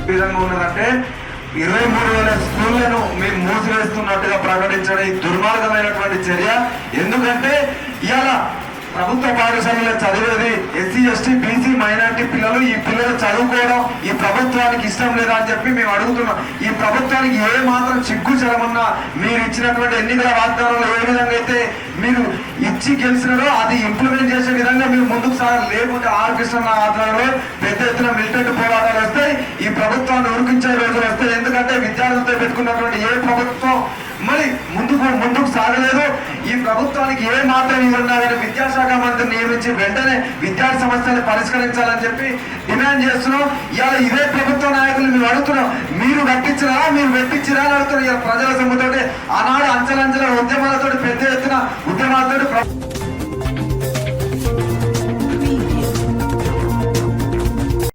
విధంగా ఉన్నదంటే 23,000 స్కూళ్లను మేము మూసివేస్తున్నట్టుగా ప్రకటించడం దుర్మార్గమైనటువంటి చర్య. ఎందుకంటే ఇవాళ ప్రభుత్వ పాఠశాలలో చదివేది ఎస్సీ ఎస్టీ బీసీ మైనార్టీ పిల్లలు. ఈ పిల్లలు చదువుకోవడం ఈ ప్రభుత్వానికి ఇష్టం లేదా అని చెప్పి మేము అడుగుతున్నాం. ఈ ప్రభుత్వానికి ఏ మాత్రం సిగ్గు చరమన్నా మీరు ఇచ్చినటువంటి ఎన్నికల వాగ్దానంలో ఏ విధంగా అయితే మీరు ఇచ్చి గెలిచినారో అది ఇంప్లిమెంట్ చేసే విధంగా మీరు ముందుకు సాగాలి. లేకుంటే ఆర్ కృష్ణ ఆధ్వర్యంలో పెద్ద ఎత్తున మిలిటెంట్ పోరాటాలు వస్తాయి. ఈ ప్రభుత్వాన్ని ఉరికించే రోజులు వస్తాయి. ఎందుకంటే విద్యార్థులతో పెట్టుకున్నటువంటి ఏ ప్రభుత్వం మరి ముందుకు సాగలేదు. ఈ ప్రభుత్వానికి ఏ మాత్రం ఇది ఉన్నా కానీ విద్యాశాఖ మంత్రిని నియమించి వెంటనే విద్యార్థి సమస్యలు పరిష్కరించాలని చెప్పి డిమాండ్ చేస్తున్నాం. ఇవాళ ఇదే ప్రభుత్వ నాయకులు మేము అడుగుతున్నాం, మీరు కట్టించినా మీరు పెట్టించినా అని అడుగుతున్నాం. ఇలా ప్రజల సొమ్ముతోటి ఆనాడు అంచెలంచెల ఉద్యమాలతో పెద్ద ఎత్తున ఉద్యమాలతో